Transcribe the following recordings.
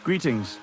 Greetings.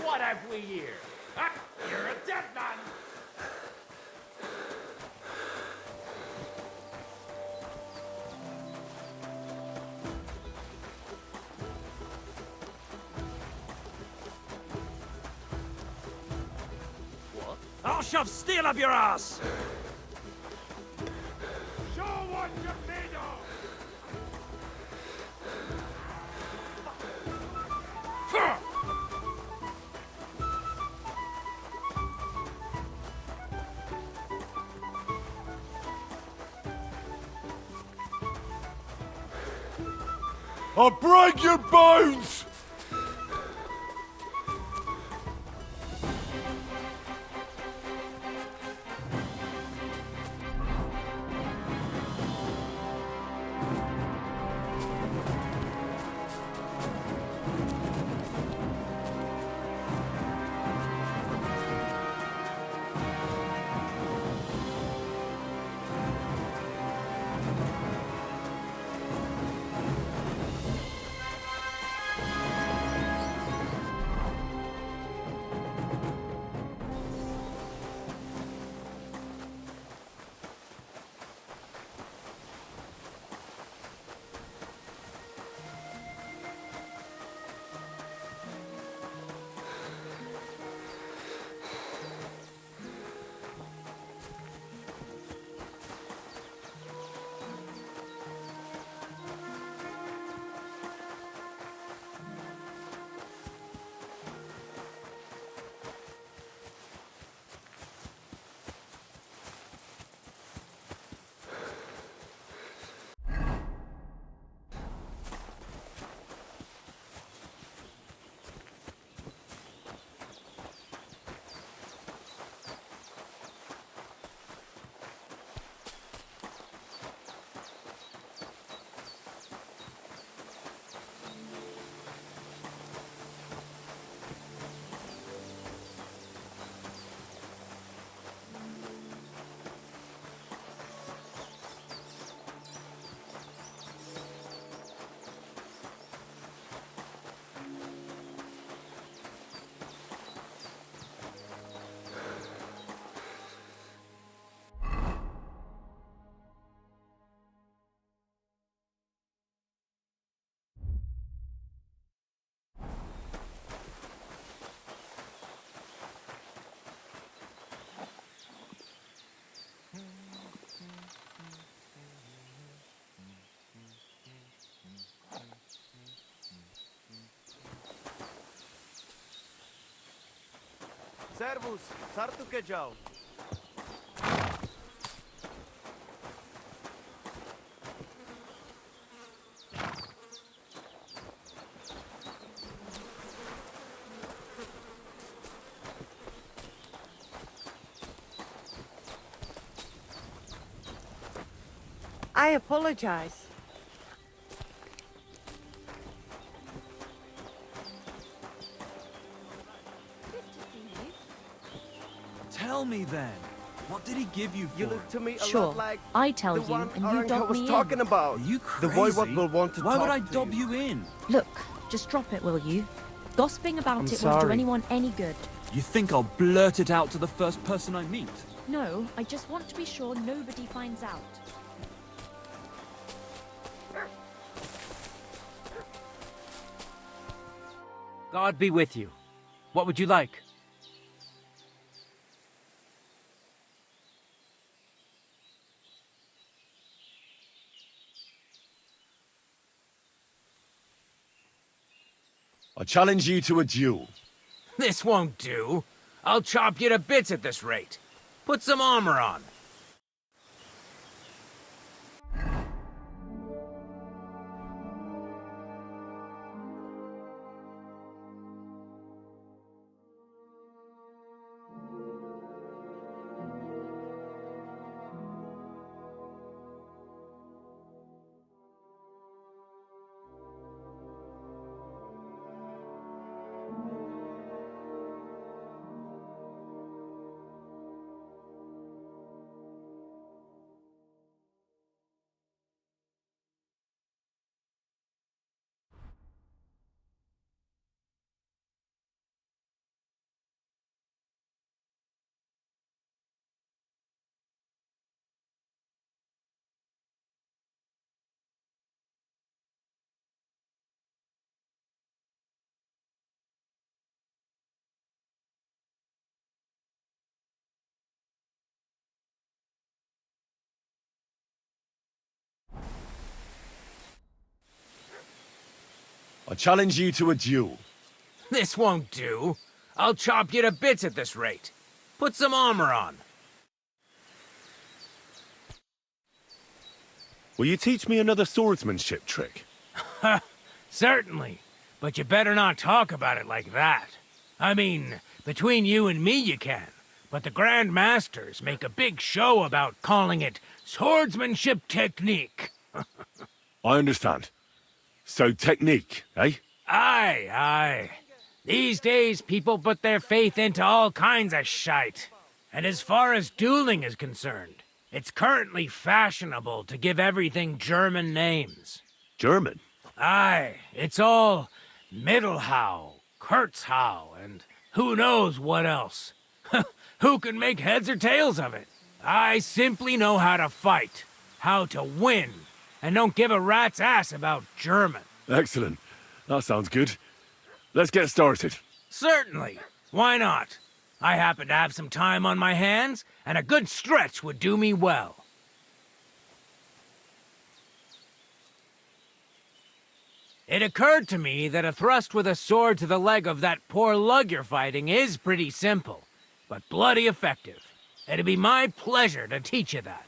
What have we here? Ah, you're a dead man! What? I'll shove steel up your ass! Show what you're made of! I'll break your bones! Servus, sartu ke jao. I apologize. Tell me then, what did he give you for You it? look to me a Sure, lot like I tell the you one and you Aranka dob was me talking in. about. Are you The crazy? boy what will want to Why talk would I to dob you. you in? Look, just drop it, will you? Gossiping about I'm it won't do sorry. anyone any good. You think I'll blurt it out to the first person I meet? No, I just want to be sure nobody finds out. God be with you. What would you like? I challenge you to a duel. This won't do. I'll chop you to bits at this rate. Put some armor on. I challenge you to a duel. This won't do. I'll chop you to bits at this rate. Put some armor on. Will you teach me another swordsmanship trick? Certainly. But you better not talk about it like that. I mean, between you and me you can. But the Grand Masters make a big show about calling it swordsmanship technique. I understand. So technique, eh? Aye, aye. These days, people put their faith into all kinds of shite. And as far as dueling is concerned, it's currently fashionable to give everything German names. German? Aye, it's all Mittelhau, Kurzhau, and who knows what else. Who can make heads or tails of it? I simply know how to fight, how to win, and don't give a rat's ass about German. Excellent. That sounds good. Let's get started. Certainly. Why not? I happen to have some time on my hands, and a good stretch would do me well. It occurred to me that a thrust with a sword to the leg of that poor lug you're fighting is pretty simple, but bloody effective. It'd be my pleasure to teach you that.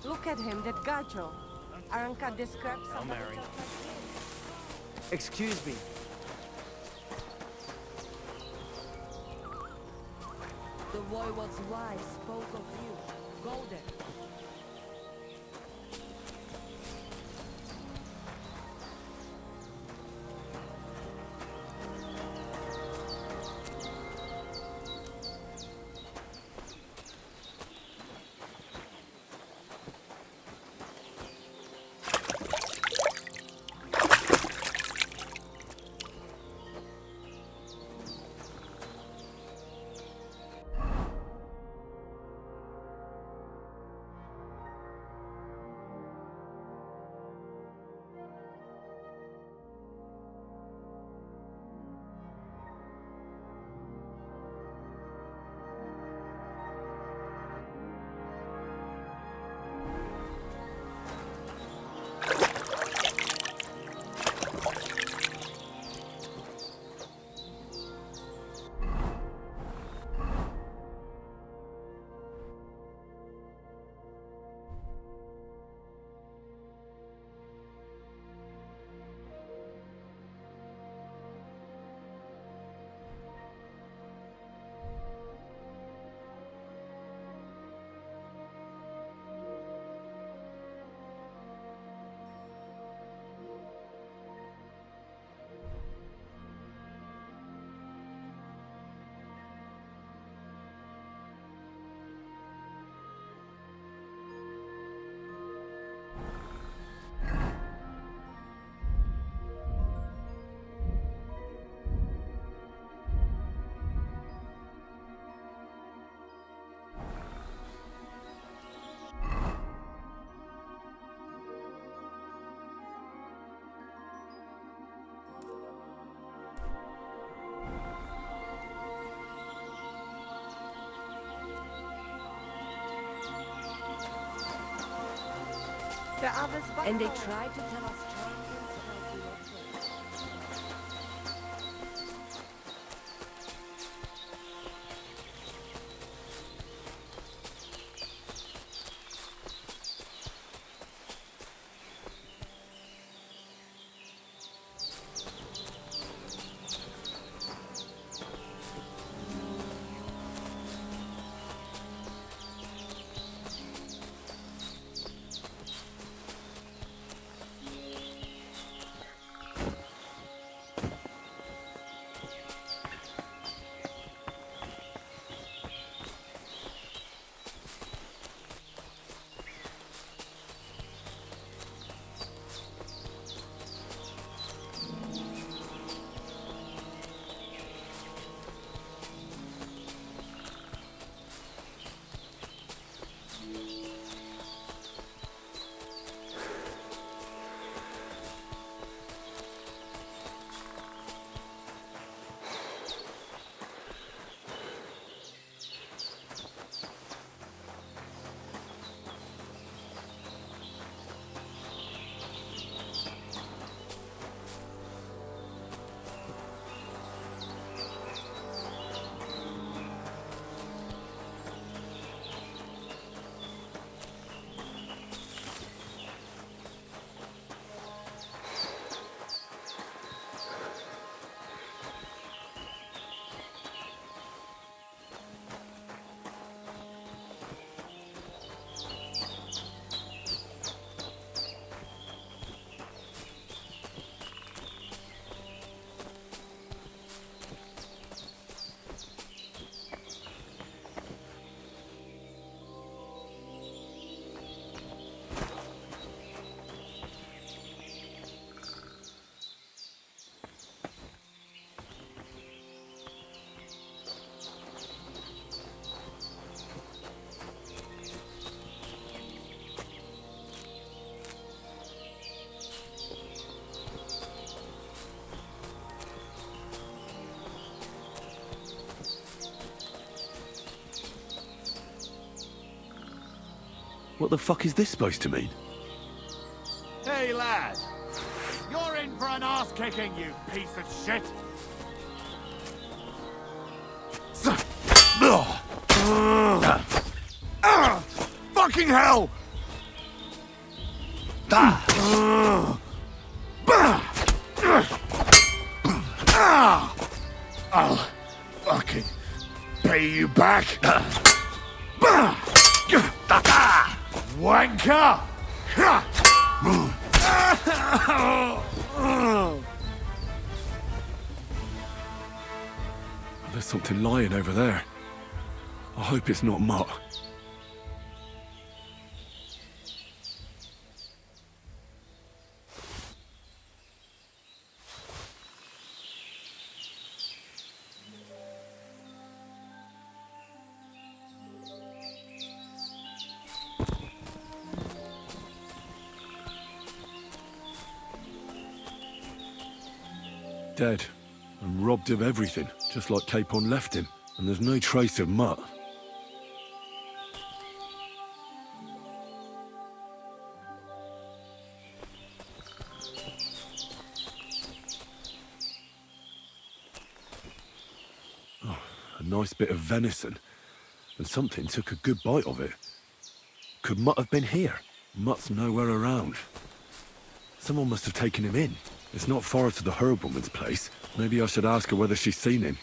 Look at him, that gacho. Aranka describes I'll marry. Excuse me. The voivode's wife spoke of you. Go there. The others and they tried to tell us champions like we operate. What the fuck is this supposed to mean? Hey, lad! You're in for an ass-kicking, you piece of shit! Fucking hell! I'll fucking pay you back! Wanker! There's something lying over there. I hope it's not Mutt. Dead, and robbed of everything, just like Capon left him. And there's no trace of Mutt. Oh, a nice bit of venison. And something took a good bite of it. Could Mutt have been here? Mutt's nowhere around. Someone must have taken him in. It's not far to the herb woman's place. Maybe I should ask her whether she's seen him.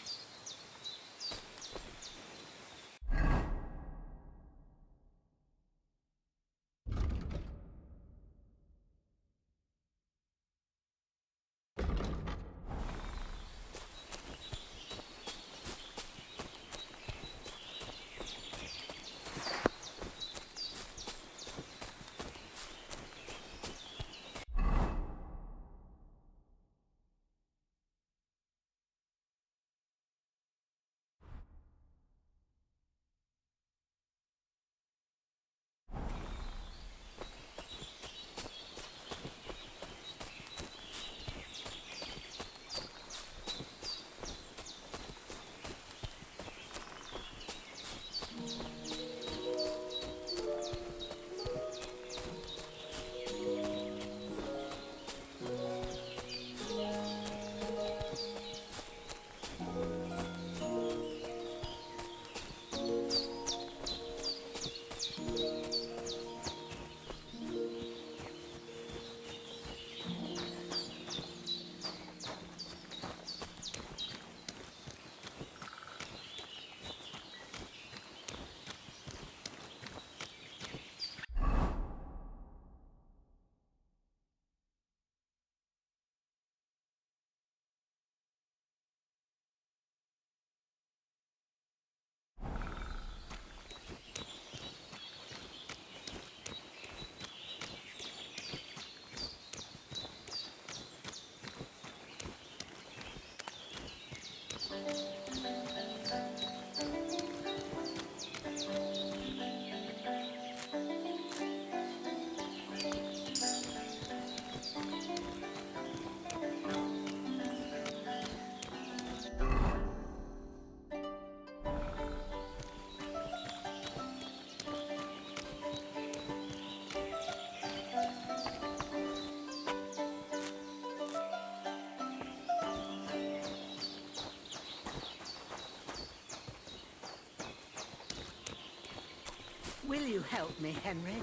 Will you help me, Henry?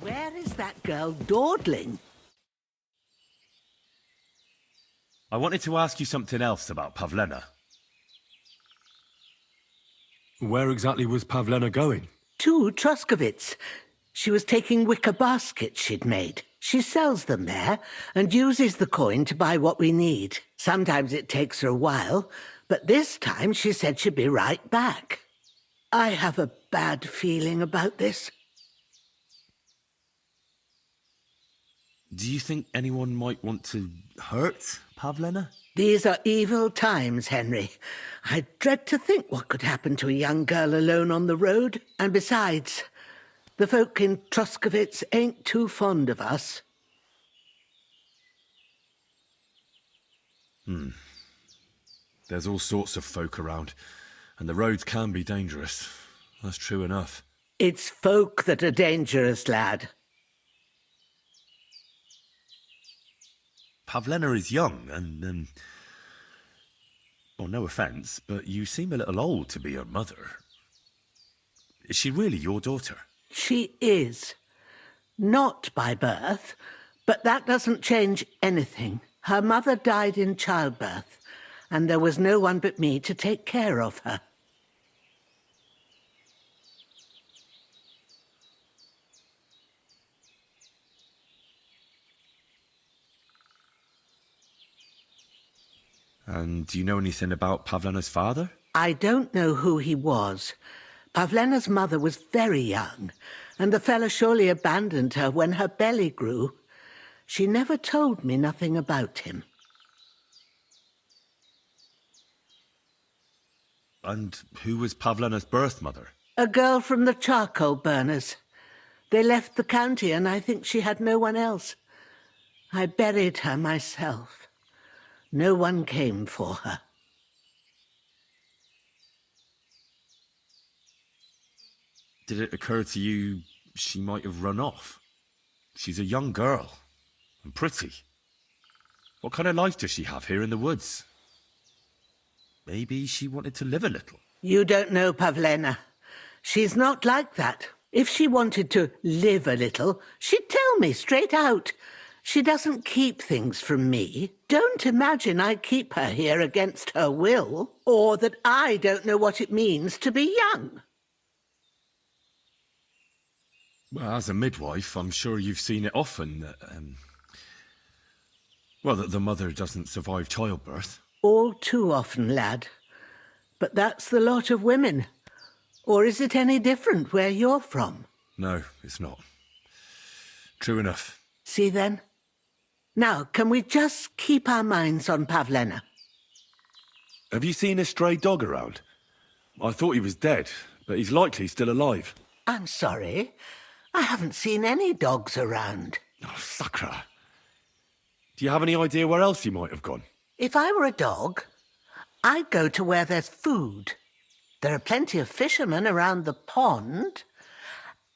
Where is that girl dawdling? I wanted to ask you something else about Pavlena. Where exactly was Pavlena going? To Troskowitz. She was taking wicker baskets she'd made. She sells them there and uses the coin to buy what we need. Sometimes it takes her a while, but this time she said she'd be right back. I have a bad feeling about this. Do you think anyone might want to hurt Pavlena? These are evil times, Henry. I dread to think what could happen to a young girl alone on the road. And besides, the folk in Troskowitz ain't too fond of us. There's all sorts of folk around, and the roads can be dangerous. That's true enough. It's folk that are dangerous, lad. Pavlena is young and, well, no offence, but you seem a little old to be her mother. Is she really your daughter? She is. Not by birth, but that doesn't change anything. Her mother died in childbirth, and there was no one but me to take care of her. And do you know anything about Pavlena's father? I don't know who he was. Pavlena's mother was very young, and the fella surely abandoned her when her belly grew. She never told me nothing about him. And who was Pavlena's birth mother? A girl from the charcoal burners. They left the county, and I think she had no one else. I buried her myself. No one came for her. Did it occur to you she might have run off? She's a young girl and pretty. What kind of life does she have here in the woods? Maybe she wanted to live a little. You don't know Pavlena. She's not like that. If she wanted to live a little, she'd tell me straight out. She doesn't keep things from me. Don't imagine I keep her here against her will, or that I don't know what it means to be young. Well, as a midwife, I'm sure you've seen it often that, that the mother doesn't survive childbirth. All too often, lad. But that's the lot of women. Or is it any different where you're from? No, it's not. True enough. See then? Now, can we just keep our minds on Pavlena? Have you seen a stray dog around? I thought he was dead, but he's likely still alive. I'm sorry. I haven't seen any dogs around. Oh, Sakra. Do you have any idea where else he might have gone? If I were a dog, I'd go to where there's food. There are plenty of fishermen around the pond,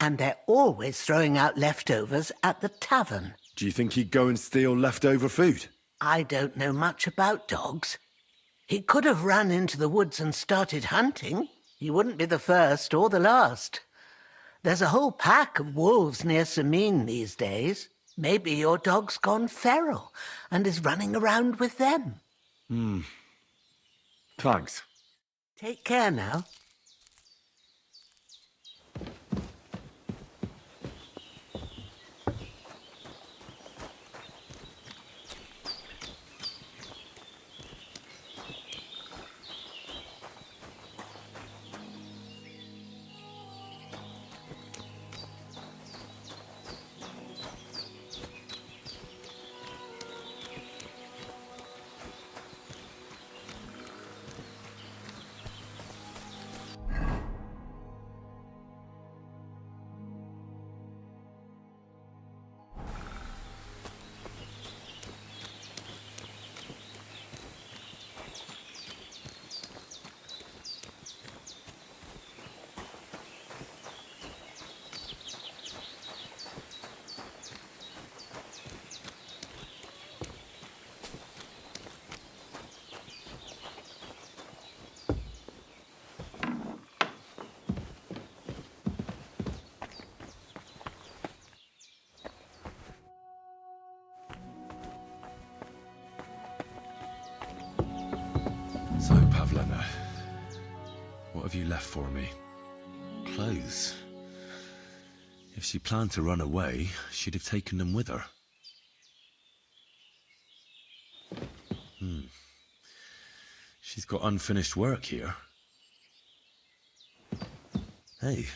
and they're always throwing out leftovers at the tavern. Do you think he'd go and steal leftover food? I don't know much about dogs. He could have run into the woods and started hunting. He wouldn't be the first or the last. There's a whole pack of wolves near Sameen these days. Maybe your dog's gone feral and is running around with them. Thanks. Take care now. So, Pavlena, what have you left for me? Clothes. If she planned to run away, she'd have taken them with her. She's got unfinished work here. Hey,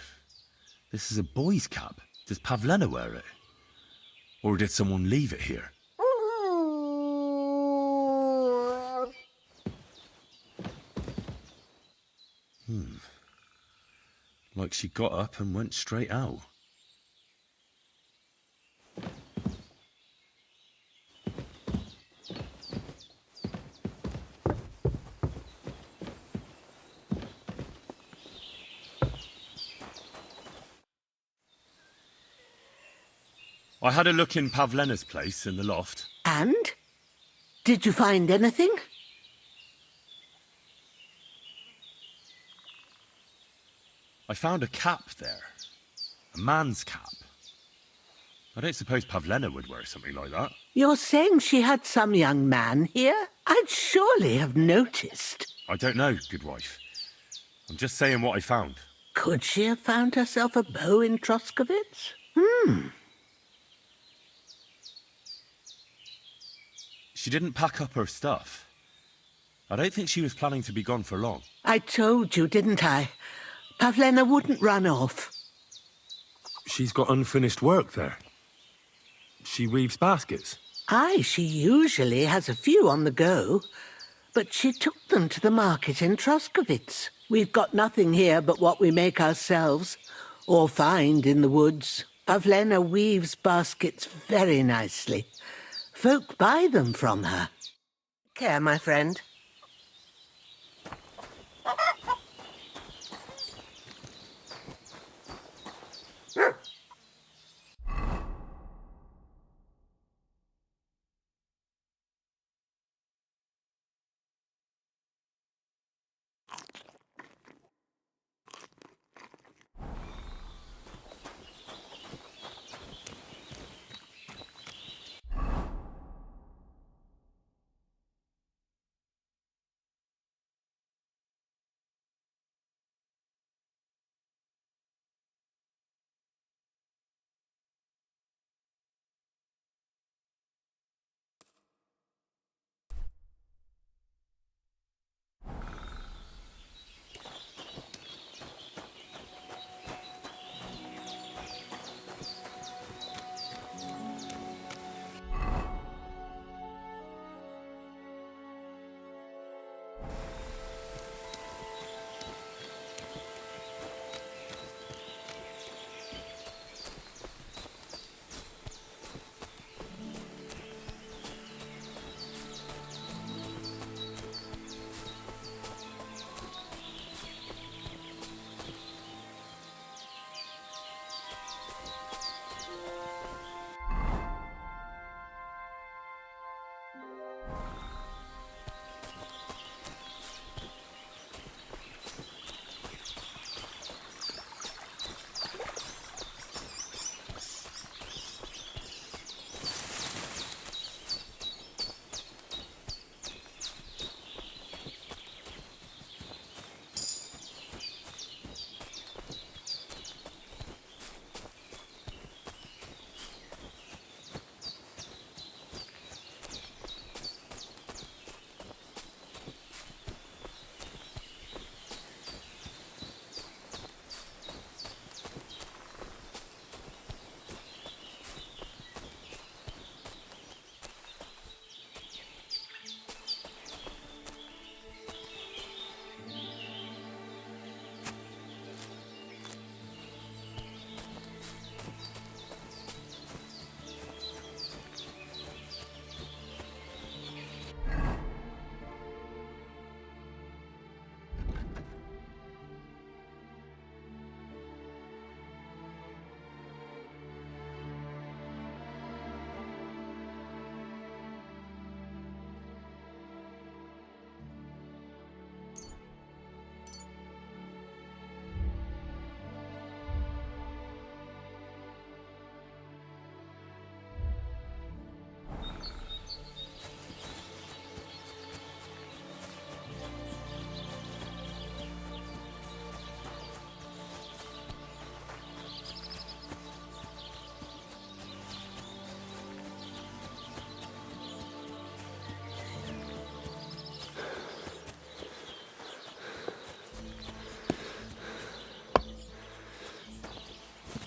this is a boy's cap. Does Pavlena wear it? Or did someone leave it here? Like she got up and went straight out. I had a look in Pavlena's place in the loft. And? Did you find anything? I found a cap there. A man's cap. I don't suppose Pavlena would wear something like that. You're saying she had some young man here? I'd surely have noticed. I don't know, good wife. I'm just saying what I found. Could she have found herself a beau in Troskowitz? She didn't pack up her stuff. I don't think she was planning to be gone for long. I told you, didn't I? Pavlena wouldn't run off. She's got unfinished work there. She weaves baskets. Aye, she usually has a few on the go. But she took them to the market in Troskowitz. We've got nothing here but what we make ourselves, or find in the woods. Pavlena weaves baskets very nicely. Folk buy them from her. Care, my friend.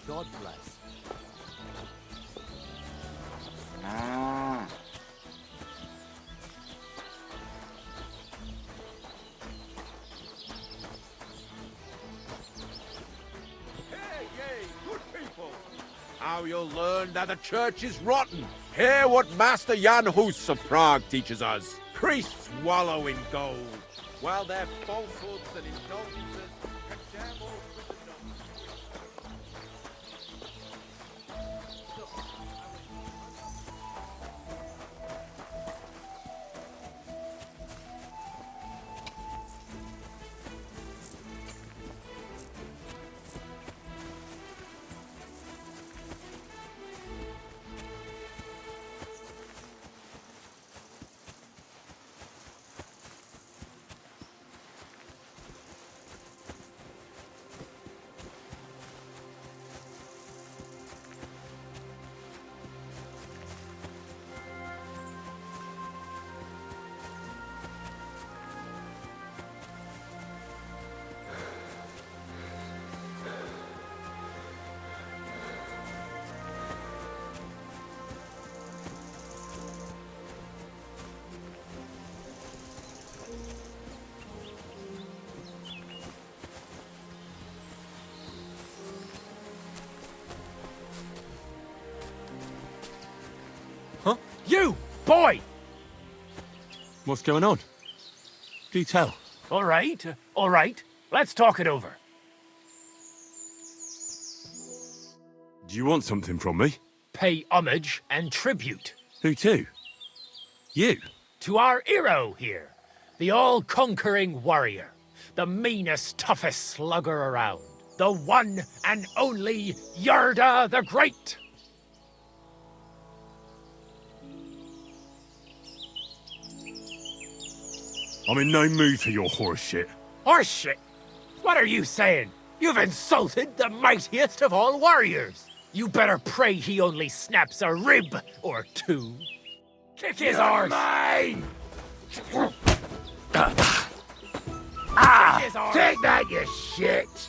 God bless. Hey, ye, good people! How you'll learn that the church is rotten. Hear what Master Jan Hus of Prague teaches us. Priests wallow in gold, while their falsehoods and indulgences condemn all Christendom. You, boy! What's going on? Do tell. All right, all right. Let's talk it over. Do you want something from me? Pay homage and tribute Who to? You? to our hero here, the all-conquering warrior, the meanest, toughest slugger around, the one and only Yarda the Great. I'm in no mood for your horse shit. Horseshit! What are you saying? You've insulted the mightiest of all warriors. You better pray he only snaps a rib or two. Kick his arse! Mine! Kick his arse! Take that, you shit!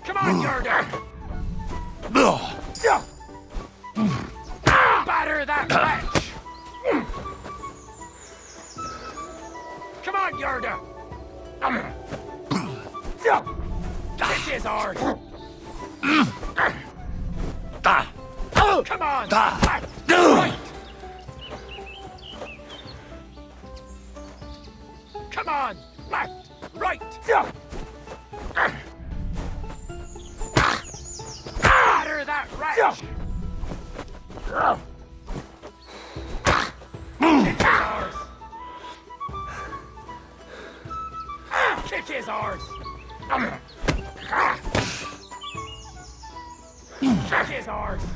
Come on, Yarda! Batter that wretch! Come on, Yarda! Kick his arse! Come on! Left! Right! Come on! Left! Right! Batter that wretch! Kick his arse! Kick his arse!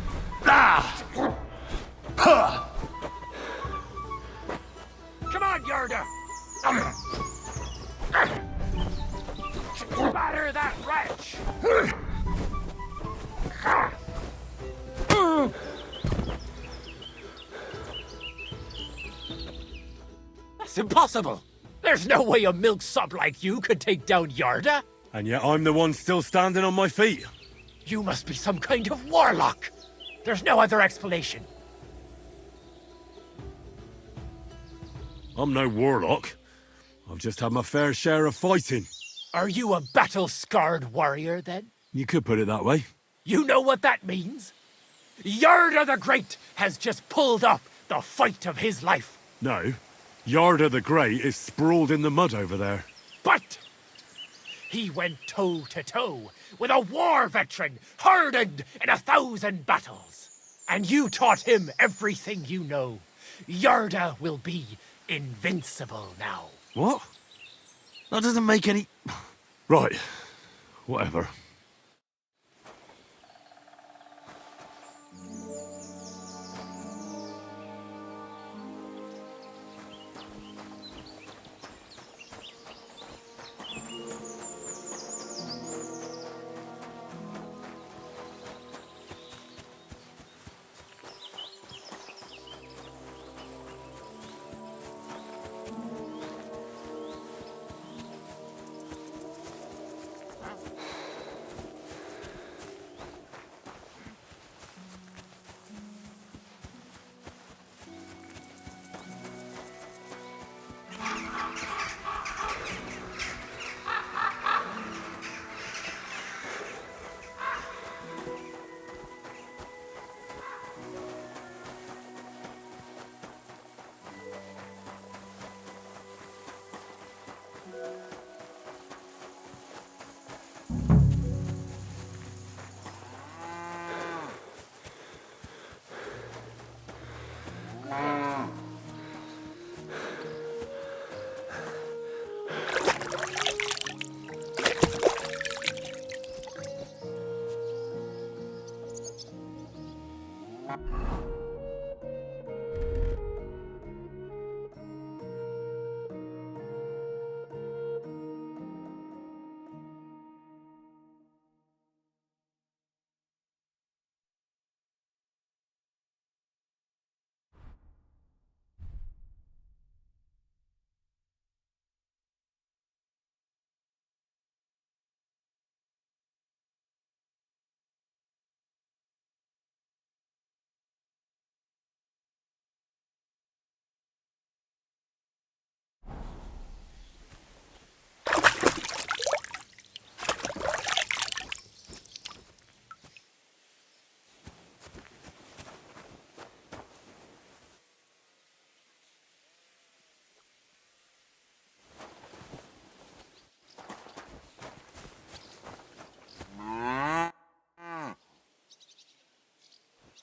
Come on, Yarda! Batter that wretch! That's impossible! There's no way a milksop like you could take down Yarda! And yet I'm the one still standing on my feet. You must be some kind of warlock! There's no other explanation. I'm no warlock. I've just had my fair share of fighting. Are you a battle-scarred warrior, then? You could put it that way. You know what that means? Yarda the Great has just pulled off the fight of his life. No. Yarda the Great is sprawled in the mud over there. But he went toe-to-toe with a war veteran hardened in 1,000 battles. And you taught him everything you know. Yarda will be invincible now. What? That doesn't make any... Right. Whatever.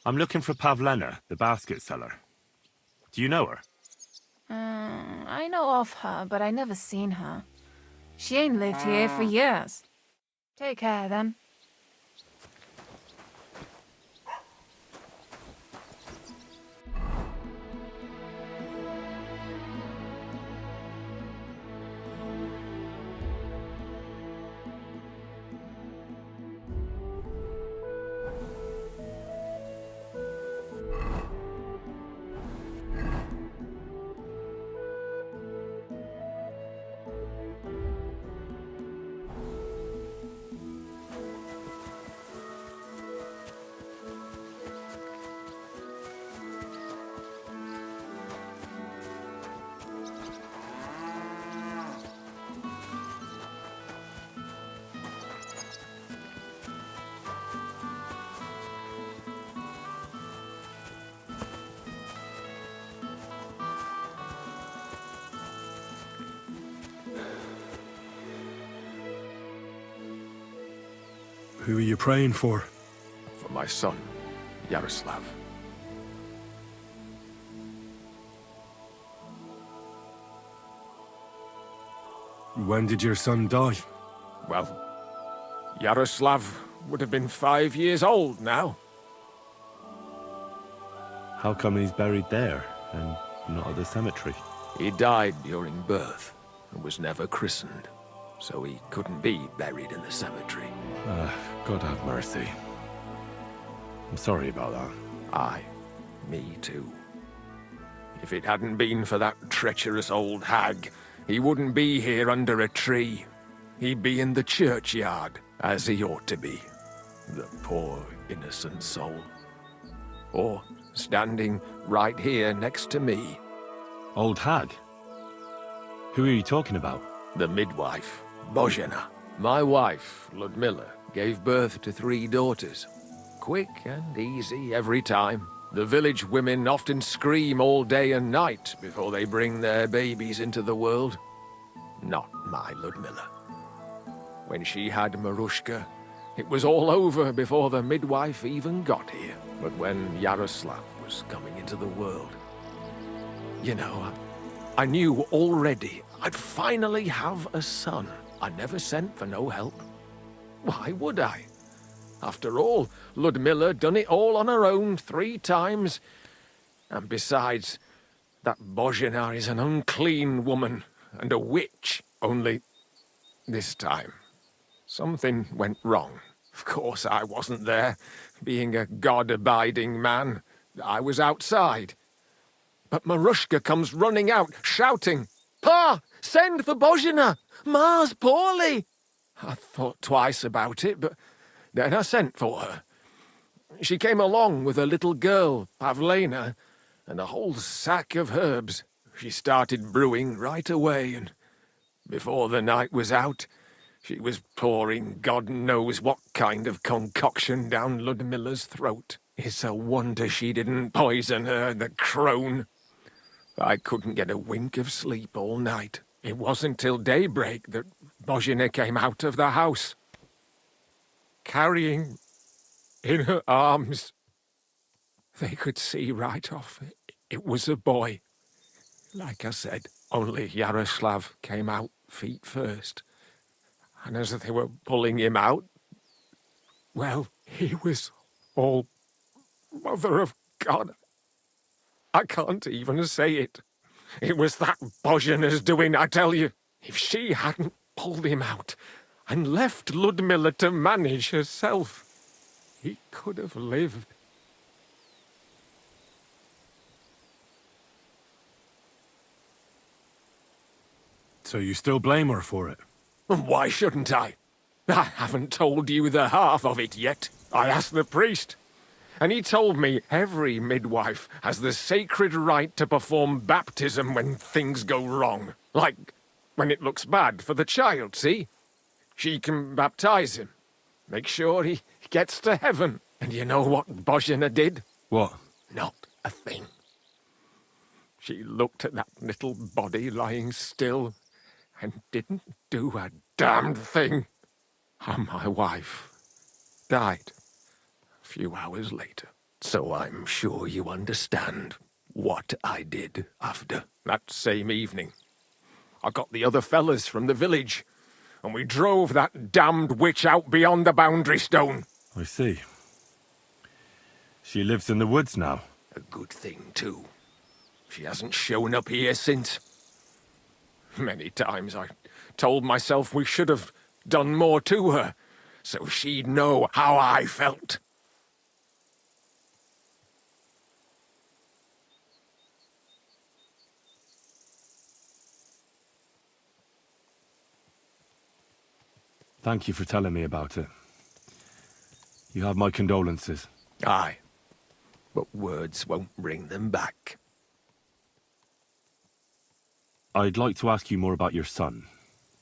I'm looking for Pavlena, the basket seller. Do you know her? I know of her, but I never seen her. She ain't lived here for years. Take care, then. Who are you praying for? For my son, Yaroslav. When did your son die? Well, Yaroslav would have been 5 years old now. How come he's buried there and not at the cemetery? He died during birth and was never christened, so he couldn't be buried in the cemetery. God have mercy. I'm sorry about that. Aye, me too. If it hadn't been for that treacherous old hag, he wouldn't be here under a tree. He'd be in the churchyard, as he ought to be. The poor, innocent soul. Or standing right here next to me. Old hag? Who are you talking about? The midwife, Bozhena. My wife, Ludmilla, gave birth to 3 daughters. Quick and easy every time. The village women often scream all day and night before they bring their babies into the world. Not my Ludmilla. When she had Marushka, it was all over before the midwife even got here. But when Yaroslav was coming into the world, you know, I knew already I'd finally have a son. I never sent for no help. Why would I? After all, Ludmilla done it all on her own 3 times. And besides, that Bozhena is an unclean woman and a witch. Only this time, something went wrong. Of course, I wasn't there. Being a God-abiding man, I was outside. But Marushka comes running out, shouting, "Pa, send for Bozhena! Ma's poorly!" I thought twice about it, but then I sent for her. She came along with a little girl, Pavlena, and a whole sack of herbs. She started brewing right away, and before the night was out, she was pouring God knows what kind of concoction down Ludmilla's throat. It's a wonder she didn't poison her, the crone. I couldn't get a wink of sleep all night. It wasn't till daybreak that Bozhena came out of the house, carrying in her arms. They could see right off it was a boy. Like I said, only Yaroslav came out feet first. And as they were pulling him out, well, he was all Mother of God. I can't even say it. It was that Bozhina's doing, I tell you. If she hadn't pulled him out and left Ludmilla to manage herself, he could have lived. So you still blame her for it? And why shouldn't I? I haven't told you the half of it yet. I asked the priest, and he told me every midwife has the sacred right to perform baptism when things go wrong. Like when it looks bad for the child, see? She can baptize him. Make sure he gets to heaven. And you know what Bozhina did? What? Not a thing. She looked at that little body lying still and didn't do a damned thing. And my wife died a few hours later. So I'm sure you understand what I did after. That same evening, I got the other fellas from the village, and we drove that damned witch out beyond the boundary stone. I see. She lives in the woods now. A good thing, too. She hasn't shown up here since. Many times I told myself we should have done more to her, so she'd know how I felt. Thank you for telling me about it. You have my condolences. Aye, but words won't bring them back. I'd like to ask you more about your son,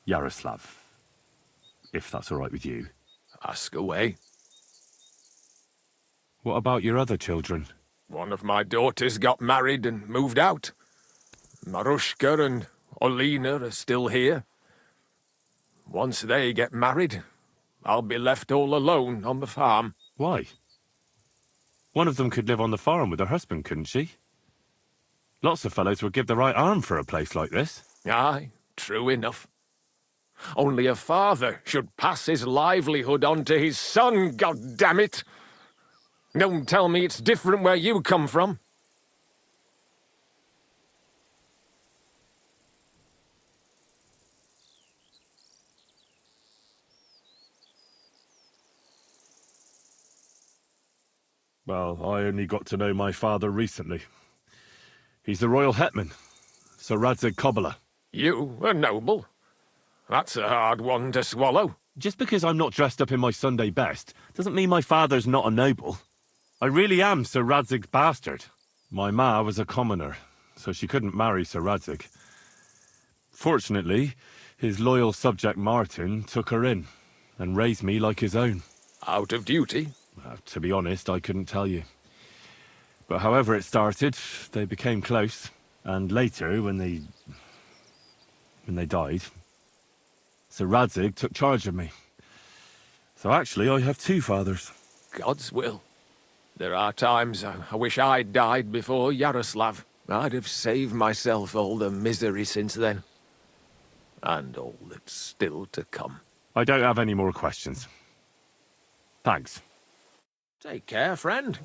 Yaroslav, if that's all right with you. Ask away. What about your other children? One of my daughters got married and moved out. Marushka and Olina are still here. Once they get married, I'll be left all alone on the farm. Why? One of them could live on the farm with her husband, couldn't she? Lots of fellows would give the right arm for a place like this. Aye, true enough. Only a father should pass his livelihood on to his son, goddammit! Don't tell me it's different where you come from. Well, I only got to know my father recently. He's the royal hetman, Sir Radzig Kobyla. You, a noble? That's a hard one to swallow. Just because I'm not dressed up in my Sunday best doesn't mean my father's not a noble. I really am Sir Radzig's bastard. My ma was a commoner, so she couldn't marry Sir Radzig. Fortunately, his loyal subject Martin took her in and raised me like his own. Out of duty? To be honest, I couldn't tell you. But however it started, they became close. And later, when they died, Sir Radzig took charge of me. So actually, I have two fathers. God's will. There are times I wish I'd died before Yaroslav. I'd have saved myself all the misery since then. And all that's still to come. I don't have any more questions. Thanks. Take care, friend.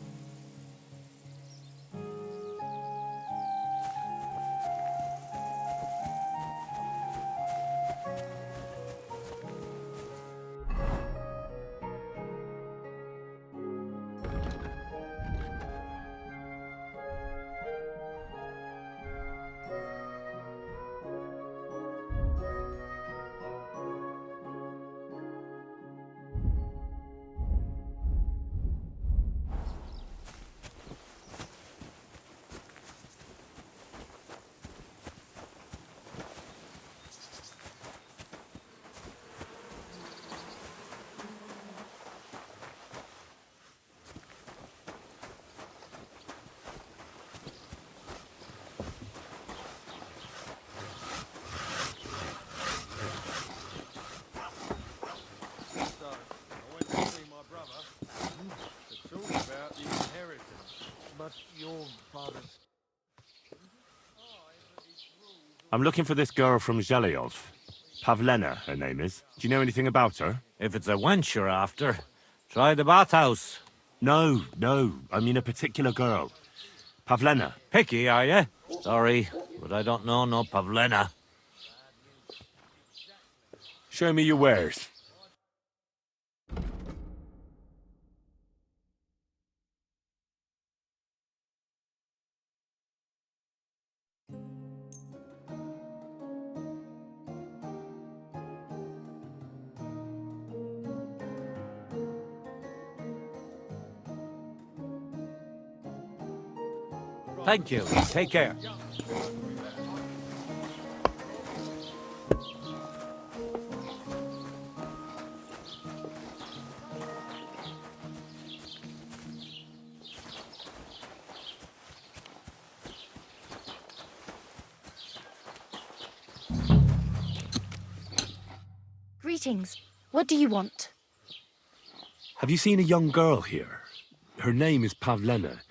I'm looking for this girl from Zhelyov. Pavlena, her name is. Do you know anything about her? If it's a wench you're after, try the bathhouse. No, I mean a particular girl. Pavlena. Picky, are you? Sorry, but I don't know no Pavlena. Show me your wares. Thank you. Take care. Greetings. What do you want? Have you seen a young girl here? Her name is Pavlena.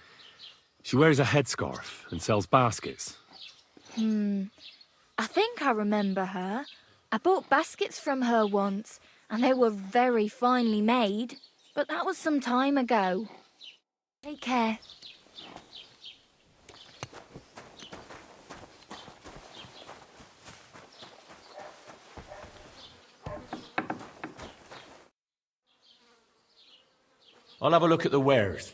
She wears a headscarf and sells baskets. I think I remember her. I bought baskets from her once, and they were very finely made. But that was some time ago. Take care. I'll have a look at the wares.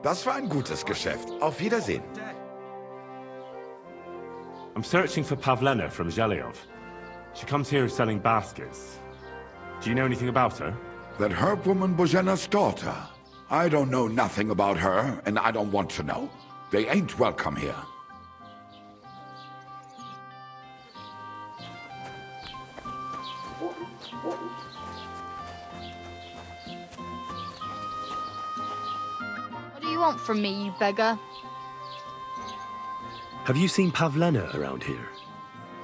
Das war ein gutes Geschäft. Auf Wiedersehen. I'm searching for Pavlena from Zhelyov. She comes here selling baskets. Do you know anything about her? That herb woman Božena's daughter. I don't know nothing about her, and I don't want to know. They ain't welcome here. What do you want from me, you beggar? Have you seen Pavlena around here?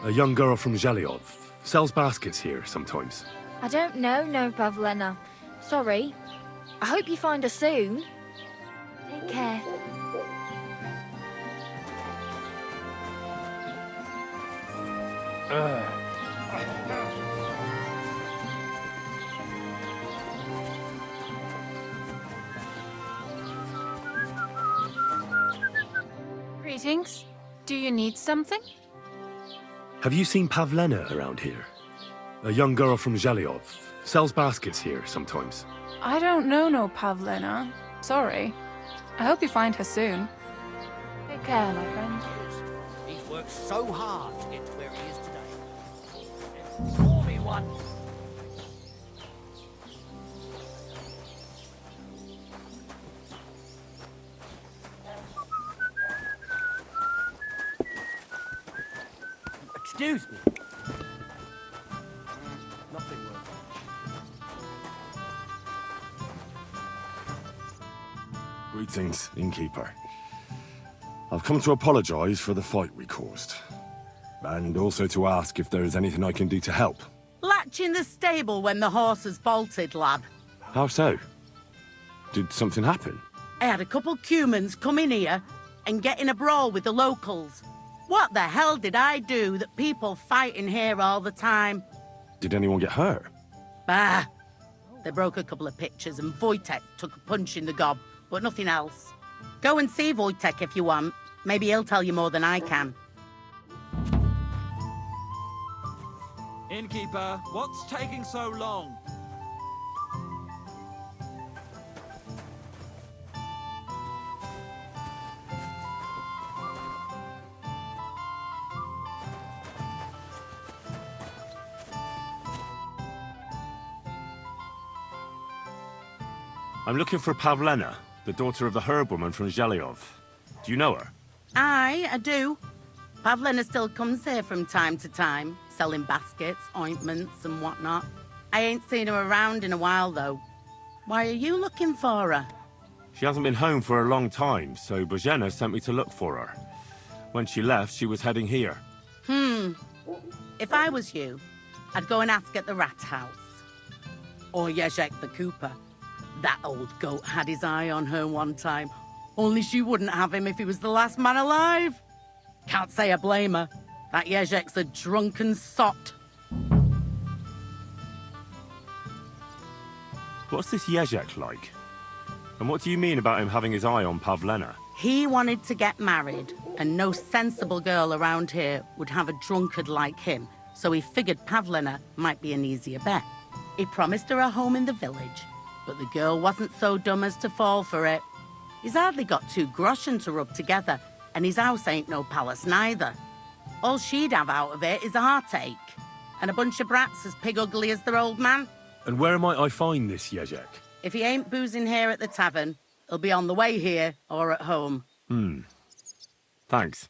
A young girl from Zhelyov. Sells baskets here sometimes. I don't know no Pavlena. Sorry. I hope you find her soon. Take care. Greetings. Do you need something? Have you seen Pavlena around here? A young girl from Zhelyov. Sells baskets here sometimes. I don't know no Pavlena. Sorry. I hope you find her soon. Take care, my friend. He's worked so hard to get to where he is today. Pour me one. Excuse me. Nothing worth it. Greetings, innkeeper. I've come to apologize for the fight we caused. And also to ask if there is anything I can do to help. Latch in the stable when the horse has bolted, lad. How so? Did something happen? I had a couple cumans come in here and get in a brawl with the locals. What the hell did I do that people fight in here all the time? Did anyone get hurt? Bah! They broke a couple of pictures and Wojtek took a punch in the gob, but nothing else. Go and see Wojtek if you want. Maybe he'll tell you more than I can. Innkeeper, what's taking so long? I'm looking for Pavlena, the daughter of the herb-woman from Zhelyov. Do you know her? Aye, I do. Pavlena still comes here from time to time, selling baskets, ointments and whatnot. I ain't seen her around in a while, though. Why are you looking for her? She hasn't been home for a long time, so Bozhena sent me to look for her. When she left, she was heading here. If I was you, I'd go and ask at the rat house. Or Jezek the cooper. That old goat had his eye on her one time. Only she wouldn't have him if he was the last man alive. Can't say I blame her. That Jezek's a drunken sot. What's this Jezek like? And what do you mean about him having his eye on Pavlena? He wanted to get married, and no sensible girl around here would have a drunkard like him, so he figured Pavlena might be an easier bet. He promised her a home in the village, but the girl wasn't so dumb as to fall for it. He's hardly got 2 groschen to rub together, and his house ain't no palace neither. All she'd have out of it is a heartache, and a bunch of brats as pig ugly as their old man. And where might I find this Jezek? If he ain't boozing here at the tavern, he'll be on the way here or at home. Thanks.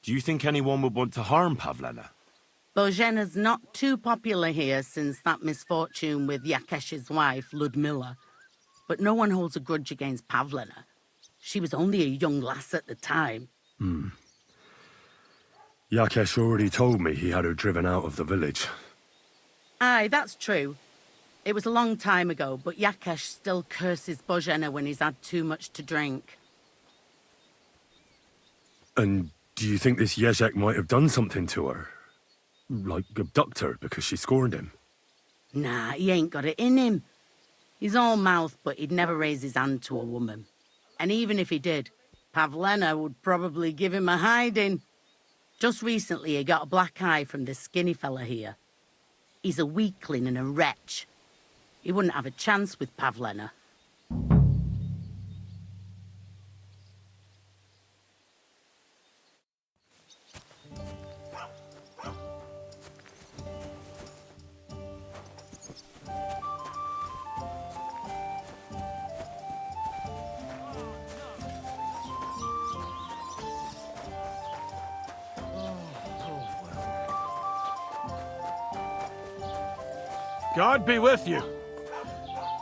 Do you think anyone would want to harm Pavlena? Bozhena's not too popular here since that misfortune with Yakesh's wife, Ludmilla. But no one holds a grudge against Pavlena. She was only a young lass at the time. Yakesh already told me he had her driven out of the village. Aye, that's true. It was a long time ago, but Yakesh still curses Bozhena when he's had too much to drink. And do you think this Jezek might have done something to her? Like abduct her because she scorned him? Nah, he ain't got it in him. He's all mouth, but he'd never raise his hand to a woman. And even if he did, Pavlena would probably give him a hiding. Just recently, he got a black eye from this skinny fella here. He's a weakling and a wretch. He wouldn't have a chance with Pavlena. God be with you.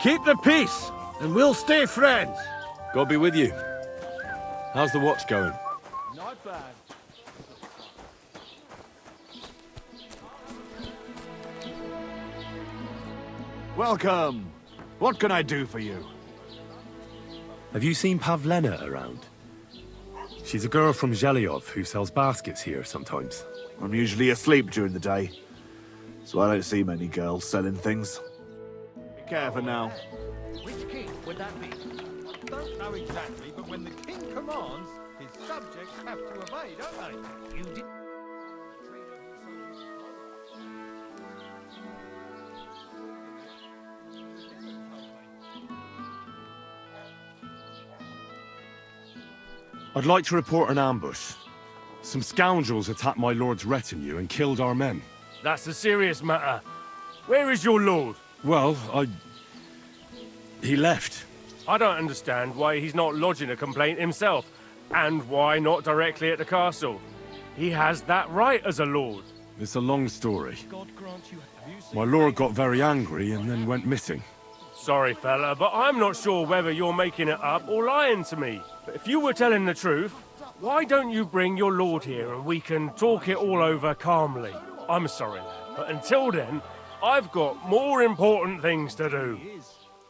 Keep the peace, and we'll stay friends. God be with you. How's the watch going? Not bad. Welcome. What can I do for you? Have you seen Pavlena around? She's a girl from Zhelyov who sells baskets here sometimes. I'm usually asleep during the day, so I don't see many girls selling things. Be careful now. Which king would that be? I don't know exactly, but when the king commands, his subjects have to obey, don't they? You did. I'd like to report an ambush. Some scoundrels attacked my lord's retinue and killed our men. That's a serious matter. Where is your lord? Well, he left. I don't understand why he's not lodging a complaint himself, and why not directly at the castle. He has that right as a lord. It's a long story. My lord got very angry and then went missing. Sorry, fella, but I'm not sure whether you're making it up or lying to me. But if you were telling the truth, why don't you bring your lord here and we can talk it all over calmly? I'm sorry, lad, but until then, I've got more important things to do.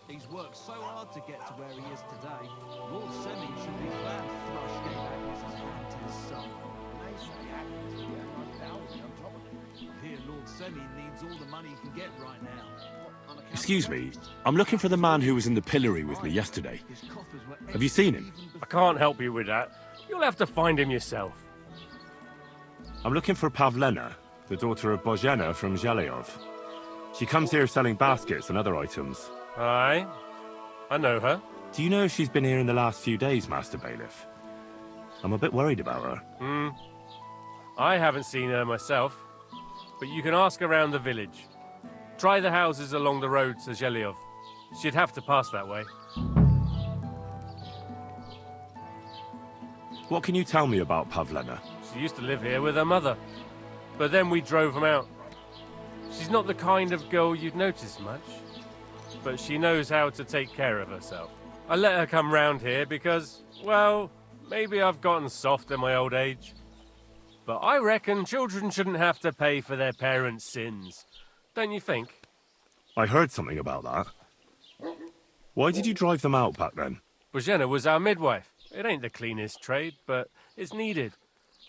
He's worked so hard to get to where he is today. Lord Semi should be glad Thrush gave Agnes's hand to his son. They say Agnes will get a nice dowry on top of it. I hear Lord Semi needs all the money he can get right now. Excuse me, I'm looking for the man who was in the pillory with me yesterday. Have you seen him? I can't help you with that. You'll have to find him yourself. I'm looking for Pavlena, the daughter of Bozhena from Zhelyov. She comes here selling baskets and other items. Aye, I know her. Do you know if she's been here in the last few days, Master Bailiff? I'm a bit worried about her. I haven't seen her myself, but you can ask around the village. Try the houses along the road to Zhelyov. She'd have to pass that way. What can you tell me about Pavlena? She used to live here with her mother, but then we drove them out. She's not the kind of girl you'd notice much, but she knows how to take care of herself. I let her come round here because, well, maybe I've gotten soft in my old age. But I reckon children shouldn't have to pay for their parents' sins. Don't you think? I heard something about that. Why did you drive them out back then? Bozhena was our midwife. It ain't the cleanest trade, but it's needed.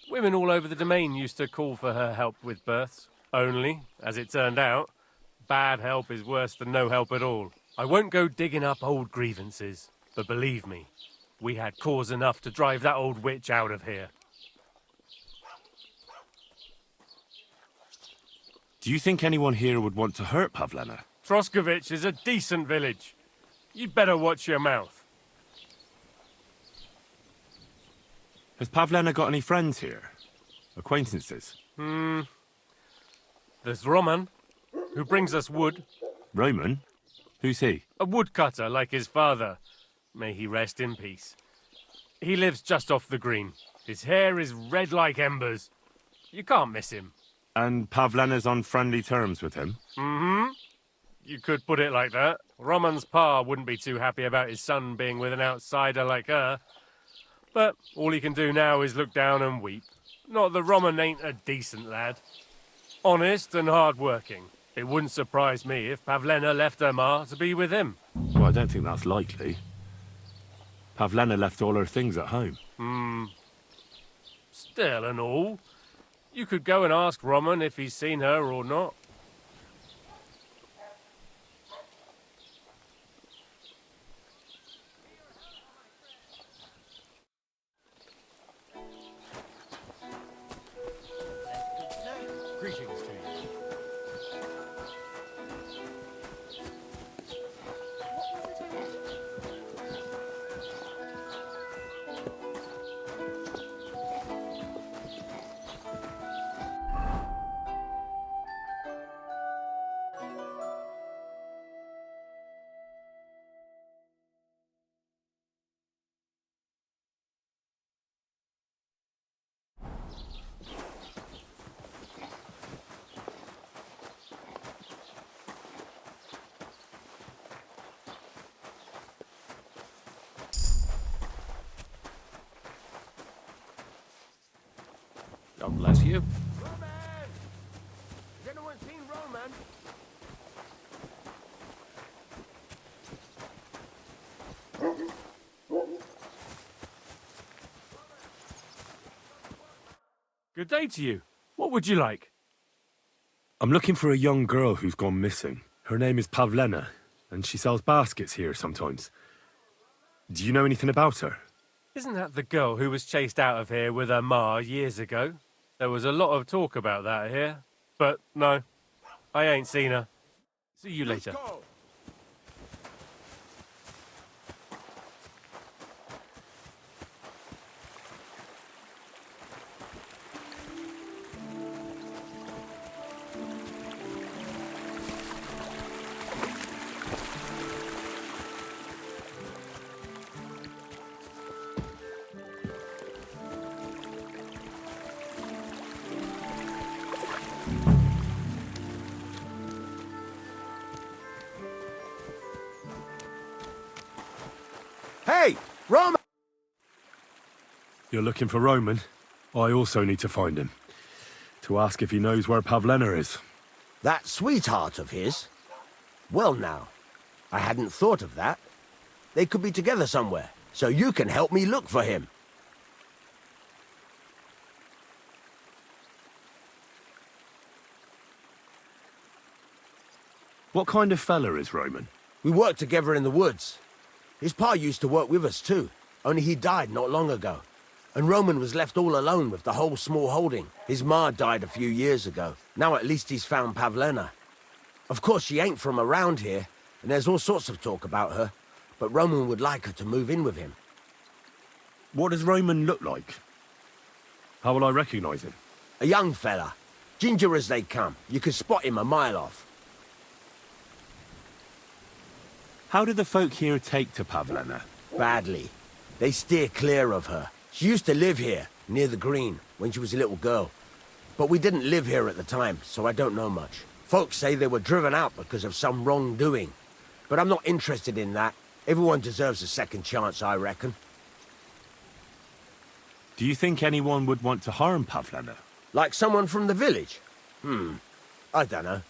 Women all over the domain used to call for her help with births. Only, as it turned out, bad help is worse than no help at all. I won't go digging up old grievances, but believe me, we had cause enough to drive that old witch out of here. Do you think anyone here would want to hurt Pavlena? Troskowitz is a decent village. You'd better watch your mouth. Has Pavlena got any friends here? Acquaintances? There's Roman, who brings us wood. Roman? Who's he? A woodcutter like his father. May he rest in peace. He lives just off the green. His hair is red like embers. You can't miss him. And Pavlena's on friendly terms with him? You could put it like that. Roman's pa wouldn't be too happy about his son being with an outsider like her. But all he can do now is look down and weep. Not that Roman ain't a decent lad. Honest and hard-working. It wouldn't surprise me if Pavlena left her ma to be with him. Well, I don't think that's likely. Pavlena left all her things at home. Still and all, you could go and ask Roman if he's seen her or not. Greetings to you. God bless you. Roman! Has anyone seen Roman? Good day to you. What would you like? I'm looking for a young girl who's gone missing. Her name is Pavlena, and she sells baskets here sometimes. Do you know anything about her? Isn't that the girl who was chased out of here with her ma years ago? There was a lot of talk about that here. But no, I ain't seen her. See you later. Hey, Roman! You're looking for Roman? I also need to find him. To ask if he knows where Pavlena is. That sweetheart of his? Well now, I hadn't thought of that. They could be together somewhere, so you can help me look for him. What kind of fella is Roman? We worked together in the woods. His pa used to work with us too, only he died not long ago. And Roman was left all alone with the whole small holding. His ma died a few years ago. Now at least he's found Pavlena. Of course, she ain't from around here, and there's all sorts of talk about her, but Roman would like her to move in with him. What does Roman look like? How will I recognize him? A young fella. Ginger as they come. You can spot him a mile off. How do the folk here take to Pavlena? Badly. They steer clear of her. She used to live here, near the green, when she was a little girl. But we didn't live here at the time, so I don't know much. Folks say they were driven out because of some wrongdoing. But I'm not interested in that. Everyone deserves a second chance, I reckon. Do you think anyone would want to harm Pavlena? Like someone from the village? I don't know.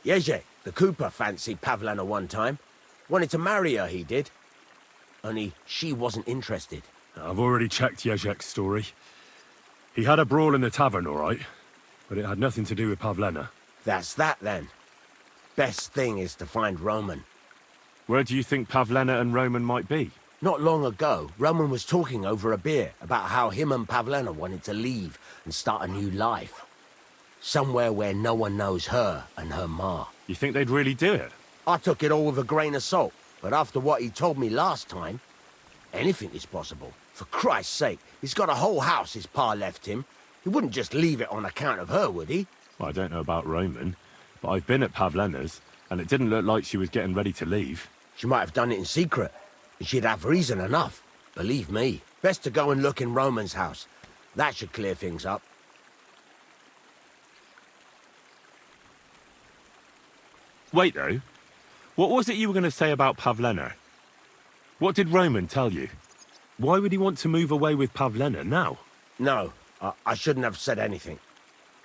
Jezek, the cooper, fancied Pavlena one time. Wanted to marry her, he did. Only she wasn't interested. I've already checked Jezek's story. He had a brawl in the tavern, all right, but it had nothing to do with Pavlena. That's that, then. Best thing is to find Roman. Where do you think Pavlena and Roman might be? Not long ago, Roman was talking over a beer about how him and Pavlena wanted to leave and start a new life. Somewhere where no one knows her and her ma. You think they'd really do it? I took it all with a grain of salt, but after what he told me last time, anything is possible. For Christ's sake, he's got a whole house his pa left him. He wouldn't just leave it on account of her, would he? Well, I don't know about Roman, but I've been at Pavlena's, and it didn't look like she was getting ready to leave. She might have done it in secret, and she'd have reason enough. Believe me. Best to go and look in Roman's house. That should clear things up. Wait, though. What was it you were going to say about Pavlena? What did Roman tell you? Why would he want to move away with Pavlena now? No, I shouldn't have said anything.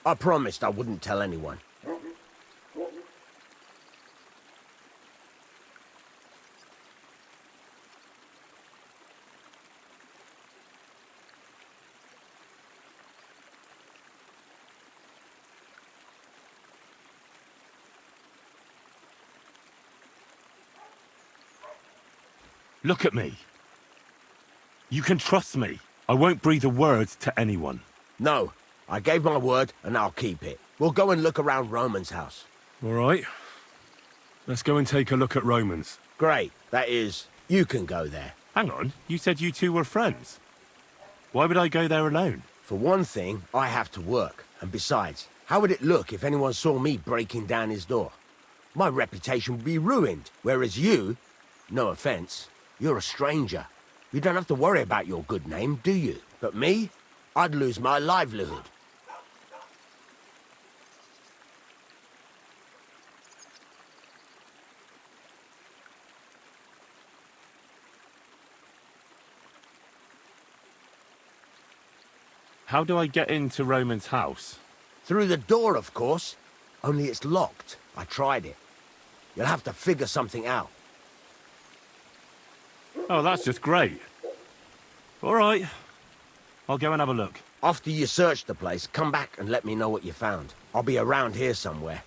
I promised I wouldn't tell anyone. Look at me. You can trust me. I won't breathe a word to anyone. No, I gave my word and I'll keep it. We'll go and look around Roman's house. All right. Let's go and take a look at Roman's. Great. That is, you can go there. Hang on, you said you two were friends. Why would I go there alone? For one thing, I have to work. And besides, how would it look if anyone saw me breaking down his door? My reputation would be ruined, whereas you, no offense, you're a stranger. You don't have to worry about your good name, do you? But me, I'd lose my livelihood. How do I get into Roman's house? Through the door, of course. Only it's locked. I tried it. You'll have to figure something out. Oh, that's just great. All right. I'll go and have a look. After you search the place, come back and let me know what you found. I'll be around here somewhere.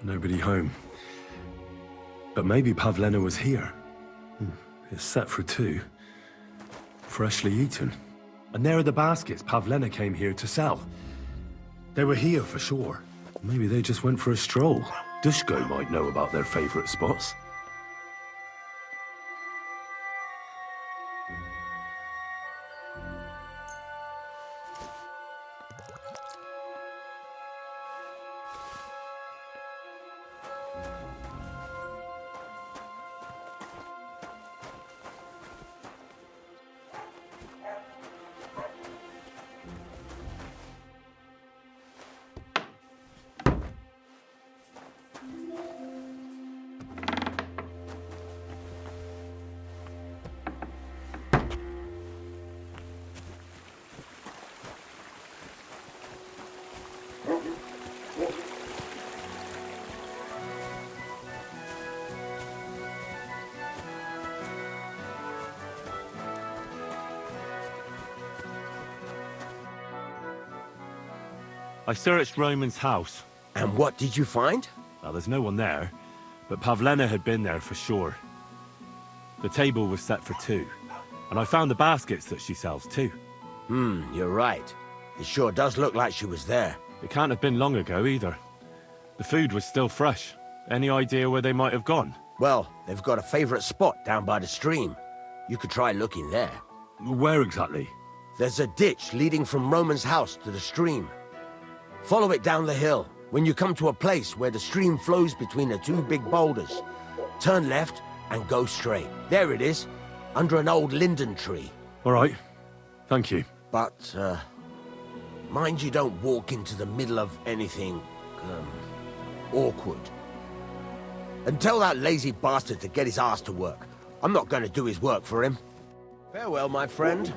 Nobody home. But maybe Pavlena was here. It's set for 2. Freshly eaten. And there are the baskets Pavlena came here to sell. They were here for sure. Maybe they just went for a stroll. Dushko might know about their favorite spots. I searched Roman's house. And what did you find? Well, there's no one there, but Pavlena had been there for sure. The table was set for 2, and I found the baskets that she sells too. You're right. It sure does look like she was there. It can't have been long ago either. The food was still fresh. Any idea where they might have gone? Well, they've got a favorite spot down by the stream. You could try looking there. Where exactly? There's a ditch leading from Roman's house to the stream. Follow it down the hill. When you come to a place where the stream flows between the 2 big boulders, turn left and go straight. There it is, under an old linden tree. All right. Thank you. But, mind you don't walk into the middle of anything, awkward. And tell that lazy bastard to get his ass to work. I'm not going to do his work for him. Farewell, my friend.